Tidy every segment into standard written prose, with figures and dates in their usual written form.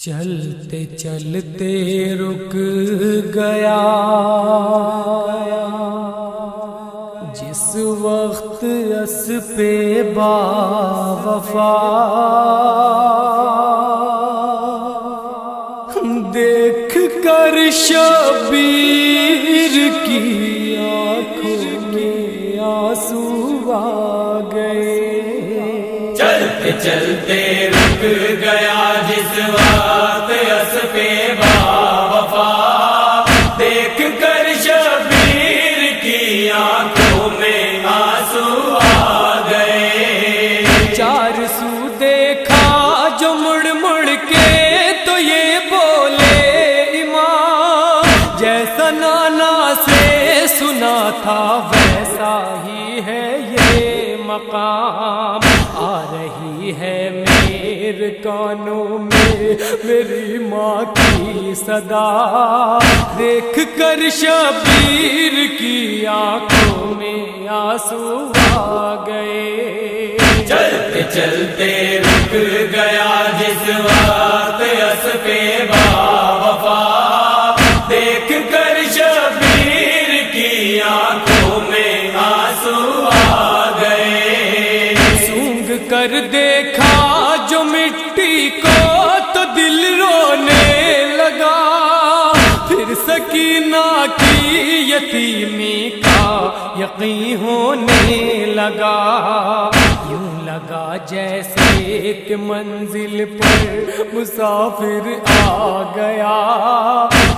چلتے چلتے رک گیا جس وقت اسپِ باوفا دیکھ کر شبیر کی آنکھوں میں آنسو آ گئے۔ چلتے چلتے رک گیا جس وقت اسپِ باوفا دیکھ کر شبیر کی آنکھوں میں آنسو آ گئے۔ چار سو دیکھا جو مڑ مڑ کے تو یہ بولے امام، جیسا نانا سے سنا تھا ویسا ہی ہے یہ مقام۔ آ رہی ہے میرے کانوں میں میری ماں کی صدا، دیکھ کر شبیر کی آنکھوں میں آنسو آ گئے۔ چلتے چلتے رک گیا جس وقت اسپِ باوفا دیکھ کر شبیر کی آنکھوں میں آنسو آ گئے۔ سونگ کر دیکھا جو مٹی کو تو دل رونے لگا، پھر سکینہ کی یتیمی کا یقین ہونے لگا۔ یوں لگا جیسے کہ منزل پر مسافر آ گیا،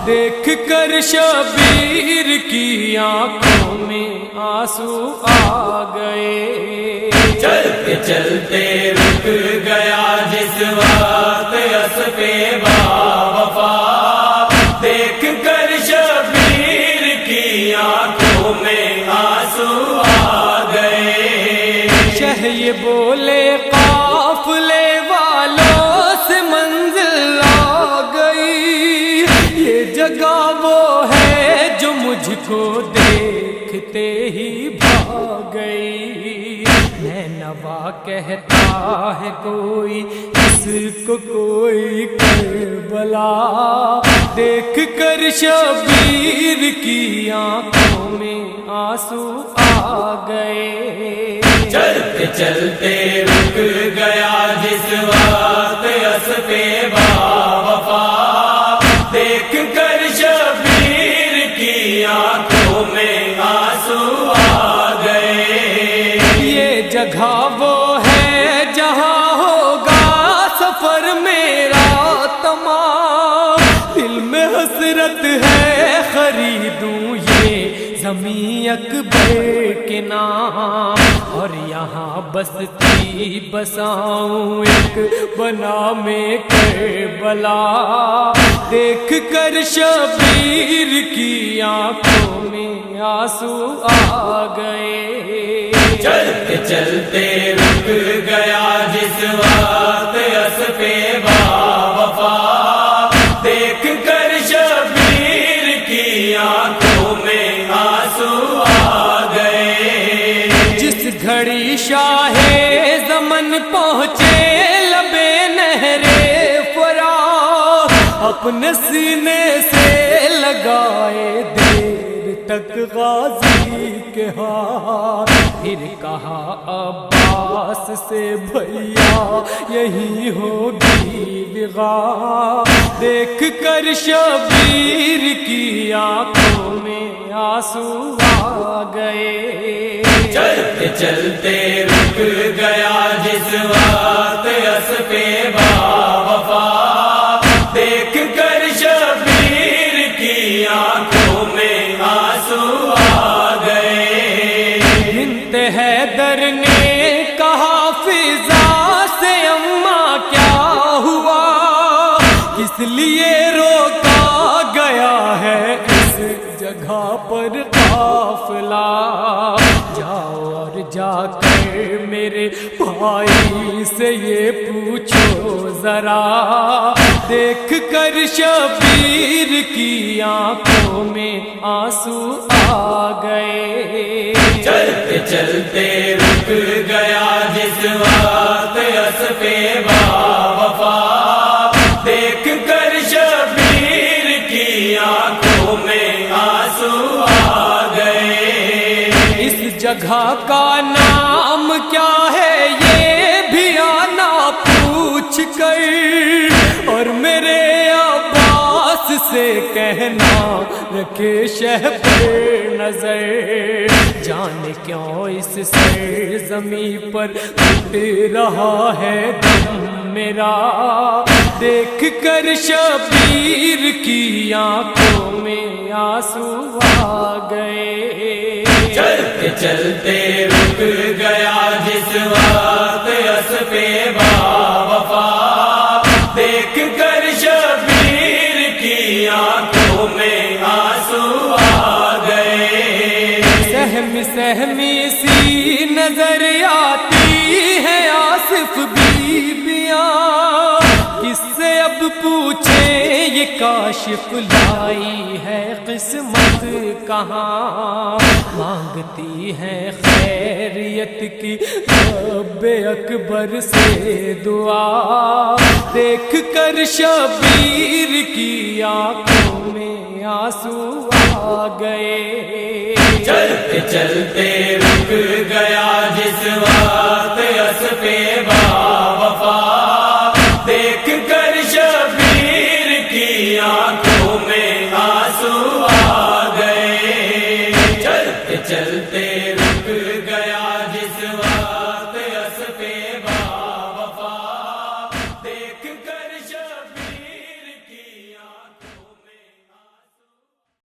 دیکھ کر شبیر کی آنکھوں میں آنسو آ گئے۔ چلتے چلتے رک گیا جس وقت اسپِ باوفا دیکھ کر شبیر کی آنکھوں میں آنسو آ گئے۔ شہ یہ بولے قافلے والوں سے منزل آ گئی، یہ جگہ وہ ہے جو مجھ کو دیکھتے ہی بھاگ گئی۔ نینوا کہتا ہے کوئی اس کو کوئی کربلا، دیکھ کر شبیر کی آنکھوں میں آنسو آ گئے۔ چلتے چلتے رک گیا جس وقت اسپِ باوفا دیکھ کر شبیر کی آنکھوں میں آنسو آ گئے۔ یہ جگہ وہ ہے جہاں ہوگا سفر میرا تمام، دل میں حسرت ہے خریدوں یہ زمین اکبر کے نام، اور یہاں بستی بساؤں ایک بنا میں کربلا، دیکھ کر شبیر کی آنکھوں میں آنسو آ گئے۔ چلتے چلتے رک گیا جس وقت اسپِ باوفا دیکھ کر شبیر کی آنکھوں میں آنسو آ گئے۔ جس گھڑی شاہ زمن پہنچے لبے نہر فرات، اپنے سینے سے لگائے دیر تک غازی کے ہاتھ، پھر کہا عباس سے بھیا یہی ہوگی بغا، دیکھ کر شبیر کی آنکھوں میں آنسو آ گئے۔ چلتے چلتے رک گیا جس وقت اسپِ باوفا دیکھ کر شبیر کی آنکھوں میں آنسو آ گئے۔ بنت حیدر نے کہا فضا سے اماں کیا ہوا، کس لیے روکا گیا ہے اس جگہ پر قافلہ، جاؤ اور جا کر میرے بھائی سے یہ پوچھو ذرا، دیکھ کر شبیر کی آنکھوں میں آنسو آ گئے۔ چلتے چلتے رک گیا جس وقت اسپِ باوفا دیکھ کا نام کیا ہے یہ بھی آنا پوچھ کر، اور میرے عباس سے کہنا رکھے شہ پر نظر، جانے کیوں اس سرزمین پر اٹھ رہا ہے دم میرا، دیکھ کر شبیر کی آنکھوں میں آنسو آ گئے۔ چلتے چلتے رک گیا جس وقت اسب باوفا، دیکھ کر شبیر کی آنکھوں میں آنسو آ گئے۔ سہمی سہمی سی نظر آتی ہے آصف بیویاں، کس سے اب پوچھیں یہ کاشف لائی ہے قسمت کہاں، مانگتی ہے خیریت کی رب اکبر سے دعا، دیکھ کر شبیر کی آنکھوں میں آنسو آ گئے۔ چلتے چلتے رک گیا جس وقت اسب باوفا، دیکھ کر شبیر کی آنکھوں میں آنسو آ گئے۔ چلتے چلتے